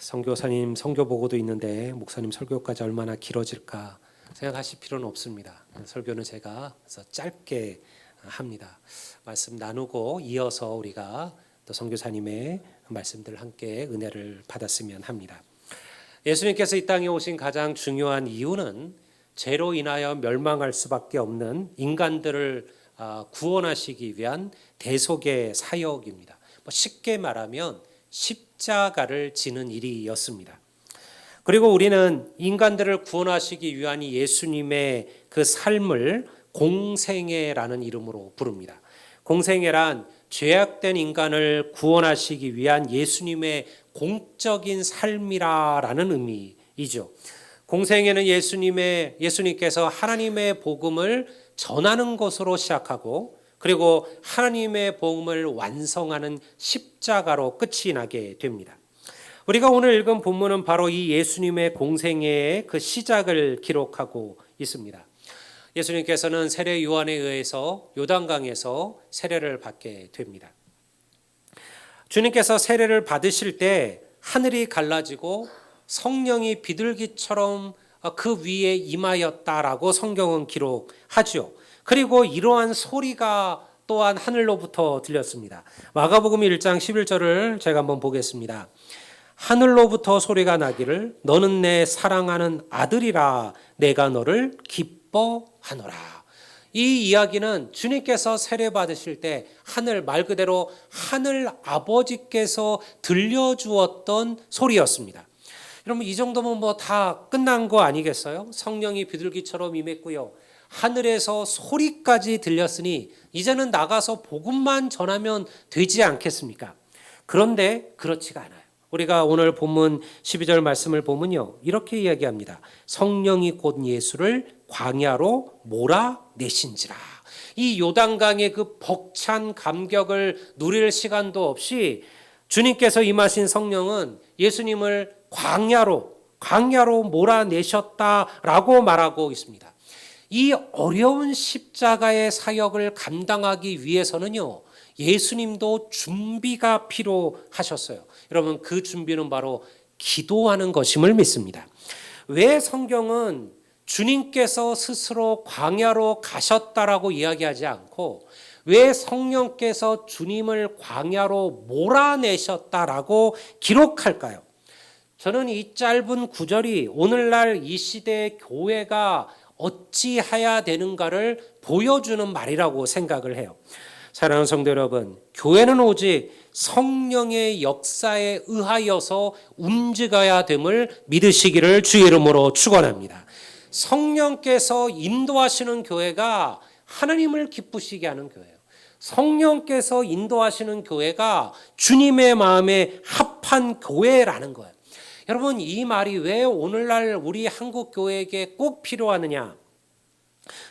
선교사님 선교 보고도 있는데 목사님 설교까지 얼마나 길어질까 생각하실 필요는 없습니다. 설교는 제가 그래서 짧게 합니다. 말씀 나누고 이어서 우리가 또 선교사님의 말씀들 함께 은혜를 받았으면 합니다. 예수님께서 이 땅에 오신 가장 중요한 이유는 죄로 인하여 멸망할 수밖에 없는 인간들을 구원하시기 위한 대속의 사역입니다. 쉽게 말하면 십자가를 지는 일이었습니다. 그리고 우리는 인간들을 구원하시기 위한 예수님의 그 삶을 공생애라는 이름으로 부릅니다. 공생애란 죄악된 인간을 구원하시기 위한 예수님의 공적인 삶이라는 의미이죠. 공생애는 예수님께서 하나님의 복음을 전하는 것으로 시작하고 그리고 하나님의 복음을 완성하는 십자가로 끝이 나게 됩니다. 우리가 오늘 읽은 본문은 바로 이 예수님의 공생애의 그 시작을 기록하고 있습니다. 예수님께서는 세례 요한에 의해서 요단강에서 세례를 받게 됩니다. 주님께서 세례를 받으실 때 하늘이 갈라지고 성령이 비둘기처럼 그 위에 임하였다라고 성경은 기록하죠. 그리고 이러한 소리가 또한 하늘로부터 들렸습니다. 마가복음 1장 11절을 제가 한번 보겠습니다. 하늘로부터 소리가 나기를 너는 내 사랑하는 아들이라 내가 너를 기뻐하노라. 이 이야기는 주님께서 세례 받으실 때 하늘 말 그대로 하늘 아버지께서 들려주었던 소리였습니다. 여러분 이 정도면 뭐 다 끝난 거 아니겠어요? 성령이 비둘기처럼 임했고요. 하늘에서 소리까지 들렸으니 이제는 나가서 복음만 전하면 되지 않겠습니까? 그런데 그렇지가 않아요. 우리가 오늘 본문 12절 말씀을 보면요. 이렇게 이야기합니다. 성령이 곧 예수를 광야로 몰아내신지라. 이 요단강의 그 벅찬 감격을 누릴 시간도 없이 주님께서 임하신 성령은 예수님을 광야로 몰아내셨다라고 말하고 있습니다. 이 어려운 십자가의 사역을 감당하기 위해서는요. 예수님도 준비가 필요하셨어요. 여러분 그 준비는 바로 기도하는 것임을 믿습니다. 왜 성경은 주님께서 스스로 광야로 가셨다라고 이야기하지 않고 왜 성령께서 주님을 광야로 몰아내셨다라고 기록할까요? 저는 이 짧은 구절이 오늘날 이 시대의 교회가 어찌해야 되는가를 보여주는 말이라고 생각을 해요. 사랑하는 성도 여러분, 교회는 오직 성령의 역사에 의하여서 움직여야 됨을 믿으시기를 주의 이름으로 축원합니다. 성령께서 인도하시는 교회가 하나님을 기쁘시게 하는 교회예요. 성령께서 인도하시는 교회가 주님의 마음에 합한 교회라는 거예요. 여러분 이 말이 왜 오늘날 우리 한국 교회에게 꼭 필요하느냐?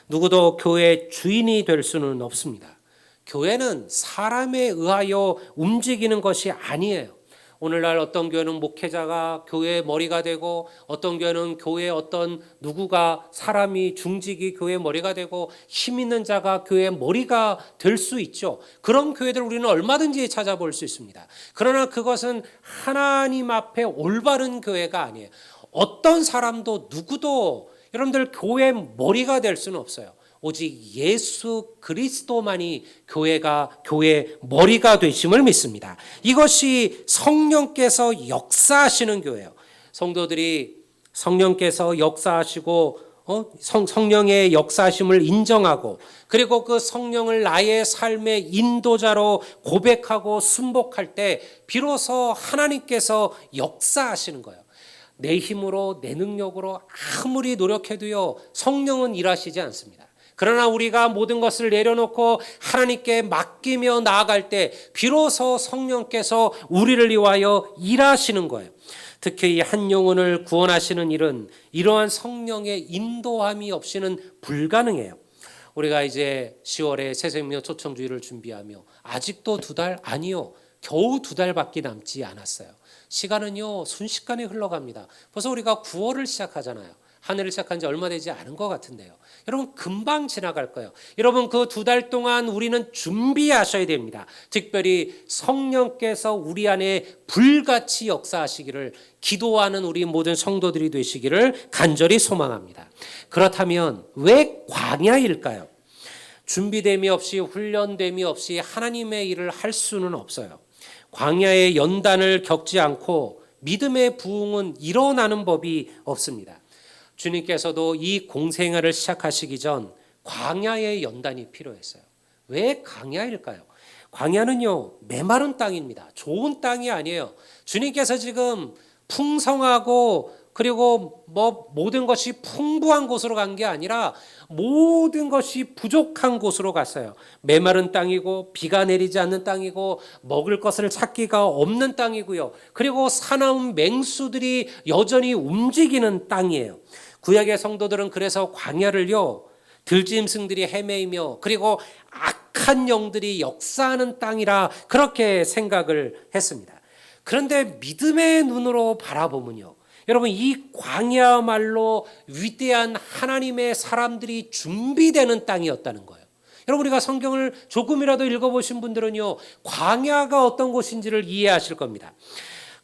누구도 교회 주인이 될 수는 없습니다. 교회는 사람에 의하여 움직이는 것이 아니에요. 오늘날 어떤 교회는 목회자가 교회의 머리가 되고 어떤 교회는 교회의 어떤 누구가 사람이 중직이 교회의 머리가 되고 힘 있는 자가 교회의 머리가 될 수 있죠. 그런 교회들 우리는 얼마든지 찾아볼 수 있습니다. 그러나 그것은 하나님 앞에 올바른 교회가 아니에요. 어떤 사람도 누구도 여러분들 교회의 머리가 될 수는 없어요. 오직 예수 그리스도만이 교회의 머리가 되심을 믿습니다. 이것이 성령께서 역사하시는 교회예요. 성도들이 성령께서 역사하시고 성령의 역사하심을 인정하고 그리고 그 성령을 나의 삶의 인도자로 고백하고 순복할 때 비로소 하나님께서 역사하시는 거예요. 내 힘으로 내 능력으로 아무리 노력해도요 성령은 일하시지 않습니다. 그러나 우리가 모든 것을 내려놓고 하나님께 맡기며 나아갈 때 비로소 성령께서 우리를 위하여 일하시는 거예요. 특히 이 한 영혼을 구원하시는 일은 이러한 성령의 인도함이 없이는 불가능해요. 우리가 이제 10월에 새생명 초청주의를 준비하며 아직도 2달 아니요. 겨우 2달밖에 남지 않았어요. 시간은요 순식간에 흘러갑니다. 벌써 우리가 9월을 시작하잖아요. 하늘을 시작한 지 얼마 되지 않은 것 같은데요. 여러분 금방 지나갈 거예요. 여러분 그 2달 동안 우리는 준비하셔야 됩니다. 특별히 성령께서 우리 안에 불같이 역사하시기를 기도하는 우리 모든 성도들이 되시기를 간절히 소망합니다. 그렇다면 왜 광야일까요? 준비됨이 없이 훈련됨이 없이 하나님의 일을 할 수는 없어요. 광야의 연단을 겪지 않고 믿음의 부흥은 일어나는 법이 없습니다. 주님께서도 이 공생애를 시작하시기 전 광야의 연단이 필요했어요. 왜 광야일까요? 광야는요, 메마른 땅입니다. 좋은 땅이 아니에요. 주님께서 지금 풍성하고 그리고 모든 것이 풍부한 곳으로 간 게 아니라 모든 것이 부족한 곳으로 갔어요. 메마른 땅이고 비가 내리지 않는 땅이고 먹을 것을 찾기가 없는 땅이고요. 그리고 사나운 맹수들이 여전히 움직이는 땅이에요. 구약의 성도들은 그래서 광야를요, 들짐승들이 헤매이며 그리고 악한 영들이 역사하는 땅이라 그렇게 생각을 했습니다. 그런데 믿음의 눈으로 바라보면요, 여러분 이 광야말로 위대한 하나님의 사람들이 준비되는 땅이었다는 거예요. 여러분 우리가 성경을 조금이라도 읽어보신 분들은요, 광야가 어떤 곳인지를 이해하실 겁니다.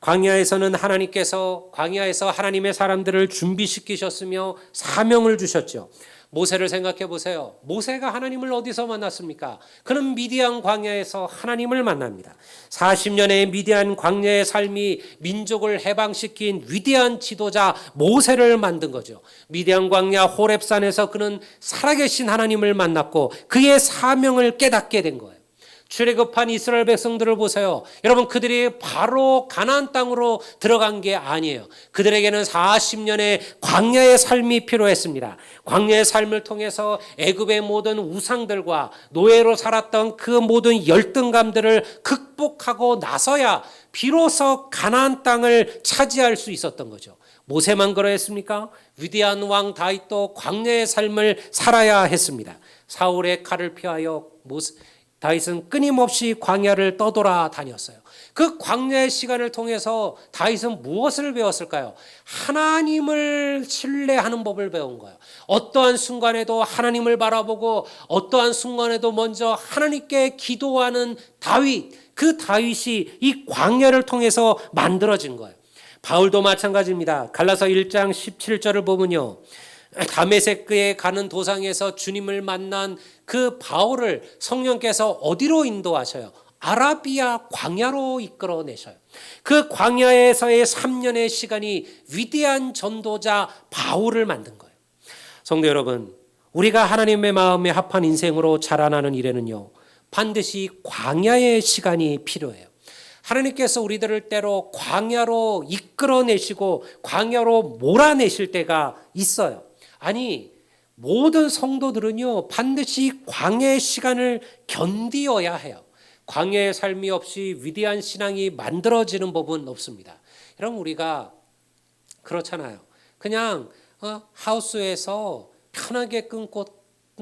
광야에서는 하나님께서 광야에서 하나님의 사람들을 준비시키셨으며 사명을 주셨죠. 모세를 생각해 보세요. 모세가 하나님을 어디서 만났습니까? 그는 미디안 광야에서 하나님을 만납니다. 40년의 미디안 광야의 삶이 민족을 해방시킨 위대한 지도자 모세를 만든 거죠. 미디안 광야 호렙산에서 그는 살아계신 하나님을 만났고 그의 사명을 깨닫게 된 거예요. 출애굽한 이스라엘 백성들을 보세요. 여러분 그들이 바로 가나안 땅으로 들어간 게 아니에요. 그들에게는 40년의 광야의 삶이 필요했습니다. 광야의 삶을 통해서 애굽의 모든 우상들과 노예로 살았던 그 모든 열등감들을 극복하고 나서야 비로소 가나안 땅을 차지할 수 있었던 거죠. 모세만 그러했습니까? 위대한 왕 다윗도 광야의 삶을 살아야 했습니다. 사울의 칼을 피하여 다윗은 끊임없이 광야를 떠돌아 다녔어요. 그 광야의 시간을 통해서 다윗은 무엇을 배웠을까요? 하나님을 신뢰하는 법을 배운 거예요. 어떠한 순간에도 하나님을 바라보고 어떠한 순간에도 먼저 하나님께 기도하는 다윗, 그 다윗이 이 광야를 통해서 만들어진 거예요. 바울도 마찬가지입니다. 갈라서 1장 17절을 보면요, 다메섹에 가는 도상에서 주님을 만난 그 바울을 성령께서 어디로 인도하셔요? 아라비아 광야로 이끌어내셔요. 그 광야에서의 3년의 시간이 위대한 전도자 바울을 만든 거예요. 성도 여러분, 우리가 하나님의 마음에 합한 인생으로 자라나는 일에는요, 반드시 광야의 시간이 필요해요. 하나님께서 우리들을 때로 광야로 이끌어내시고 광야로 몰아내실 때가 있어요. 아니, 모든 성도들은요, 반드시 광야의 시간을 견디어야 해요. 광야의 삶이 없이 위대한 신앙이 만들어지는 법은 없습니다. 여러분, 우리가 그렇잖아요. 그냥 하우스에서 편하게 끊고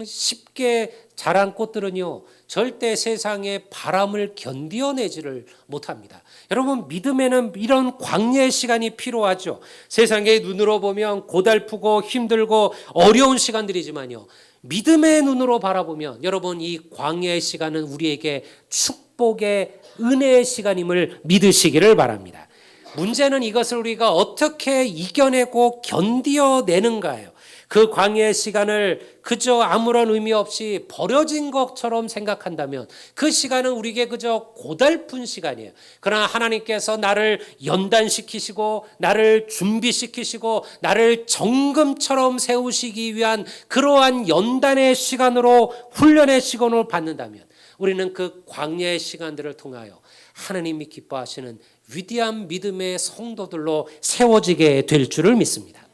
쉽게 자란 꽃들은요, 절대 세상의 바람을 견디어내지를 못합니다. 여러분, 믿음에는 이런 광야의 시간이 필요하죠. 세상의 눈으로 보면 고달프고 힘들고 어려운 시간들이지만요, 믿음의 눈으로 바라보면 여러분 이 광야의 시간은 우리에게 축복의 은혜의 시간임을 믿으시기를 바랍니다. 문제는 이것을 우리가 어떻게 이겨내고 견디어내는가예요. 그 광야의 시간을 그저 아무런 의미 없이 버려진 것처럼 생각한다면 그 시간은 우리에게 그저 고달픈 시간이에요. 그러나 하나님께서 나를 연단시키시고 나를 준비시키시고 나를 정금처럼 세우시기 위한 그러한 연단의 시간으로 훈련의 시간으로 받는다면 우리는 그 광야의 시간들을 통하여 하나님이 기뻐하시는 위대한 믿음의 성도들로 세워지게 될 줄을 믿습니다.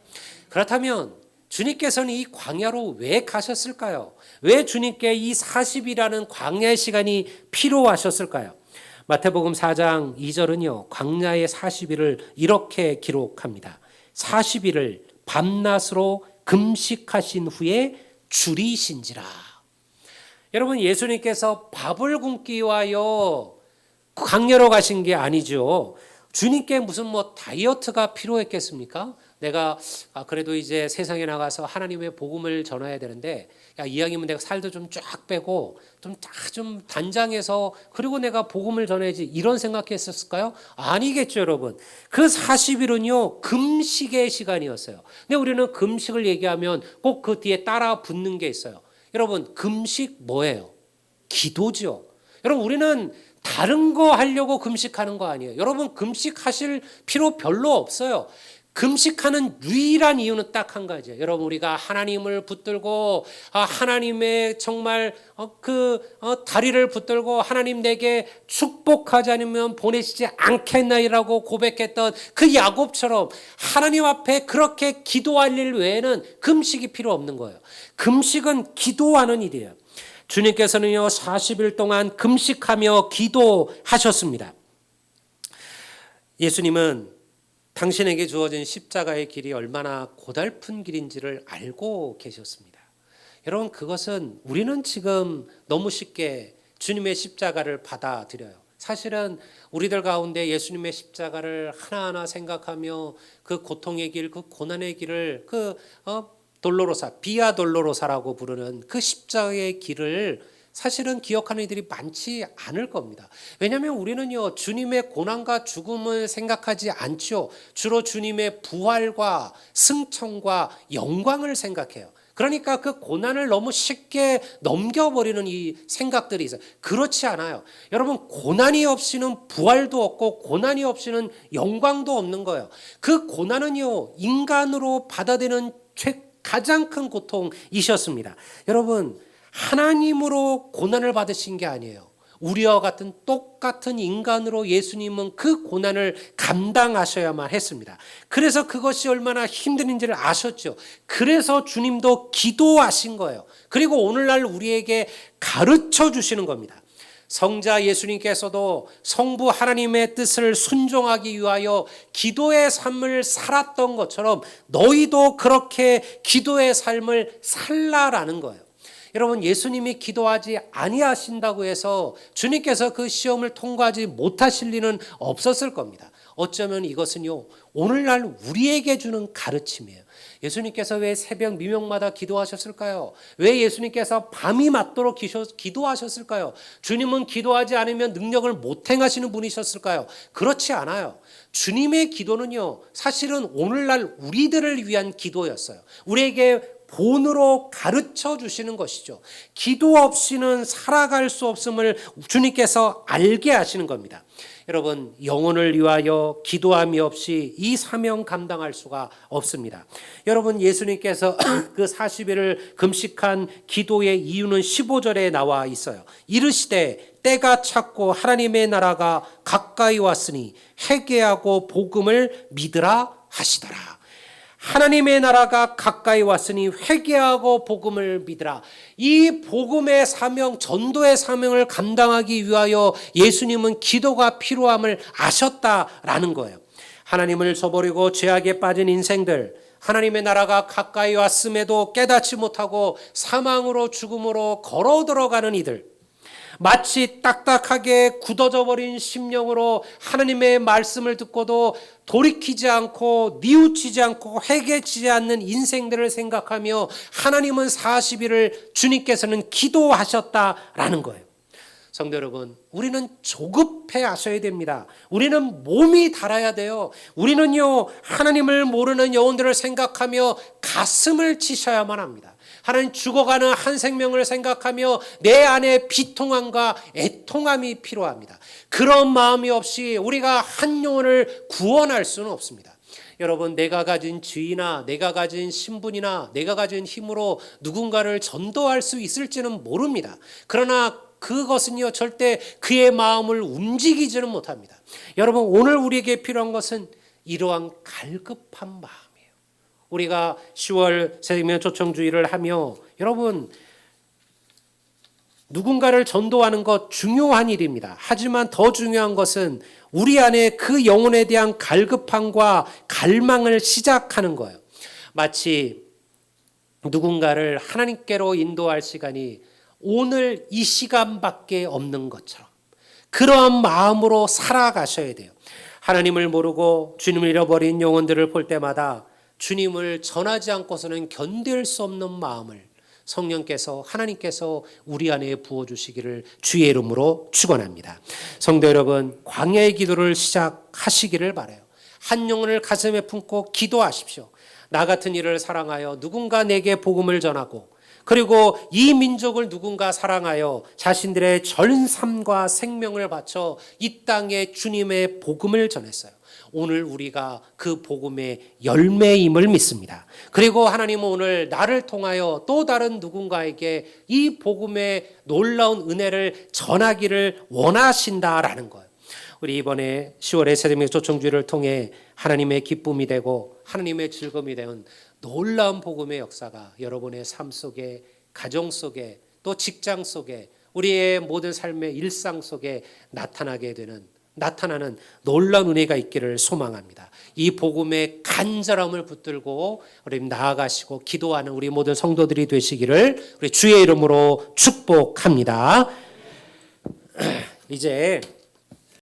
그렇다면 주님께서는 이 광야로 왜 가셨을까요? 왜 주님께 이 40이라는 광야의 시간이 필요하셨을까요? 마태복음 4장 2절은요, 광야의 40일을 이렇게 기록합니다. 40일을 밤낮으로 금식하신 후에 줄이신지라. 여러분, 예수님께서 밥을 굶기 위하여 광야로 가신 게 아니죠. 주님께 무슨 다이어트가 필요했겠습니까? 내가 그래도 이제 세상에 나가서 하나님의 복음을 전해야 되는데 이왕이면 내가 살도 좀 쫙 빼고 좀 단장해서 그리고 내가 복음을 전해야지 이런 생각했었을까요? 아니겠죠, 여러분. 그 40일은요 금식의 시간이었어요. 근데 우리는 금식을 얘기하면 꼭 그 뒤에 따라 붙는 게 있어요. 여러분, 금식 뭐예요? 기도죠. 여러분, 우리는 다른 거 하려고 금식하는 거 아니에요. 여러분, 금식하실 필요 별로 없어요. 금식하는 유일한 이유는 딱 한 가지예요. 여러분, 우리가 하나님을 붙들고 하나님의 정말 다리를 붙들고 하나님 내게 축복하지 않으면 보내시지 않겠나이라고 고백했던 그 야곱처럼 하나님 앞에 그렇게 기도할 일 외에는 금식이 필요 없는 거예요. 금식은 기도하는 일이에요. 주님께서는요 40일 동안 금식하며 기도하셨습니다. 예수님은 당신에게 주어진 십자가의 길이 얼마나 고달픈 길인지를 알고 계셨습니다. 여러분, 그것은 우리는 지금 너무 쉽게 주님의 십자가를 받아들여요. 사실은 우리들 가운데 예수님의 십자가를 하나하나 생각하며 그 고통의 길, 그 고난의 길을 돌로로사, 비아 돌로로사라고 부르는 그 십자가의 길을 사실은 기억하는 이들이 많지 않을 겁니다. 왜냐하면 우리는요 주님의 고난과 죽음을 생각하지 않죠. 주로 주님의 부활과 승천과 영광을 생각해요. 그러니까 그 고난을 너무 쉽게 넘겨버리는 이 생각들이 있어요. 그렇지 않아요. 여러분, 고난이 없이는 부활도 없고 고난이 없이는 영광도 없는 거예요. 그 고난은요 인간으로 받아들이는 가장 큰 고통이셨습니다. 여러분, 하나님으로 고난을 받으신 게 아니에요. 우리와 같은 똑같은 인간으로 예수님은 그 고난을 감당하셔야만 했습니다. 그래서 그것이 얼마나 힘든지를 아셨죠. 그래서 주님도 기도하신 거예요. 그리고 오늘날 우리에게 가르쳐 주시는 겁니다. 성자 예수님께서도 성부 하나님의 뜻을 순종하기 위하여 기도의 삶을 살았던 것처럼 너희도 그렇게 기도의 삶을 살라라는 거예요. 여러분, 예수님이 기도하지 아니하신다고 해서 주님께서 그 시험을 통과하지 못하실 리는 없었을 겁니다. 어쩌면 이것은요 오늘날 우리에게 주는 가르침이에요. 예수님께서 왜 새벽 미명마다 기도하셨을까요? 왜 예수님께서 밤이 맞도록 기도하셨을까요? 주님은 기도하지 않으면 능력을 못 행하시는 분이셨을까요? 그렇지 않아요. 주님의 기도는요 사실은 오늘날 우리들을 위한 기도였어요. 우리에게 본으로 가르쳐 주시는 것이죠. 기도 없이는 살아갈 수 없음을 주님께서 알게 하시는 겁니다. 여러분, 영혼을 위하여 기도함이 없이 이 사명 감당할 수가 없습니다. 여러분, 예수님께서 그 40일을 금식한 기도의 이유는 15절에 나와 있어요. 이르시되 때가 찼고 하나님의 나라가 가까이 왔으니 회개하고 복음을 믿으라 하시더라. 하나님의 나라가 가까이 왔으니 회개하고 복음을 믿으라. 이 복음의 사명, 전도의 사명을 감당하기 위하여 예수님은 기도가 필요함을 아셨다라는 거예요. 하나님을 저버리고 죄악에 빠진 인생들, 하나님의 나라가 가까이 왔음에도 깨닫지 못하고 사망으로 죽음으로 걸어 들어가는 이들, 마치 딱딱하게 굳어져 버린 심령으로 하나님의 말씀을 듣고도 돌이키지 않고 뉘우치지 않고 회개치지 않는 인생들을 생각하며 하나님은 40일을 주님께서는 기도하셨다라는 거예요. 성도 여러분, 우리는 조급해 하셔야 됩니다. 우리는 몸이 달아야 돼요. 우리는요 하나님을 모르는 영혼들을 생각하며 가슴을 치셔야만 합니다. 하나님, 죽어가는 한 생명을 생각하며 내 안에 비통함과 애통함이 필요합니다. 그런 마음이 없이 우리가 한 영혼을 구원할 수는 없습니다. 여러분, 내가 가진 지위나 내가 가진 신분이나 내가 가진 힘으로 누군가를 전도할 수 있을지는 모릅니다. 그러나 그것은요 절대 그의 마음을 움직이지는 못합니다. 여러분, 오늘 우리에게 필요한 것은 이러한 갈급한 마음. 우리가 10월 생명 초청주의를 하며 여러분, 누군가를 전도하는 것 중요한 일입니다. 하지만 더 중요한 것은 우리 안에 그 영혼에 대한 갈급함과 갈망을 시작하는 거예요. 마치 누군가를 하나님께로 인도할 시간이 오늘 이 시간밖에 없는 것처럼 그러한 마음으로 살아가셔야 돼요. 하나님을 모르고 주님을 잃어버린 영혼들을 볼 때마다 주님을 전하지 않고서는 견딜 수 없는 마음을 성령께서 하나님께서 우리 안에 부어주시기를 주의 이름으로 축원합니다. 성도 여러분, 광야의 기도를 시작하시기를 바라요. 한 영혼을 가슴에 품고 기도하십시오. 나 같은 이를 사랑하여 누군가 내게 복음을 전하고, 그리고 이 민족을 누군가 사랑하여 자신들의 전 삶과 생명을 바쳐 이 땅에 주님의 복음을 전했어요. 오늘 우리가 그 복음의 열매임을 믿습니다. 그리고 하나님은 오늘 나를 통하여 또 다른 누군가에게 이 복음의 놀라운 은혜를 전하기를 원하신다라는 거예요. 우리 이번에 10월의 새벽 초청주의를 통해 하나님의 기쁨이 되고 하나님의 즐거움이 되는 놀라운 복음의 역사가 여러분의 삶 속에, 가정 속에, 또 직장 속에, 우리의 모든 삶의 일상 속에 나타나는 놀라운 은혜가 있기를 소망합니다. 이 복음의 간절함을 붙들고 우리 나아가시고 기도하는 우리 모든 성도들이 되시기를 우리 주의 이름으로 축복합니다. 이제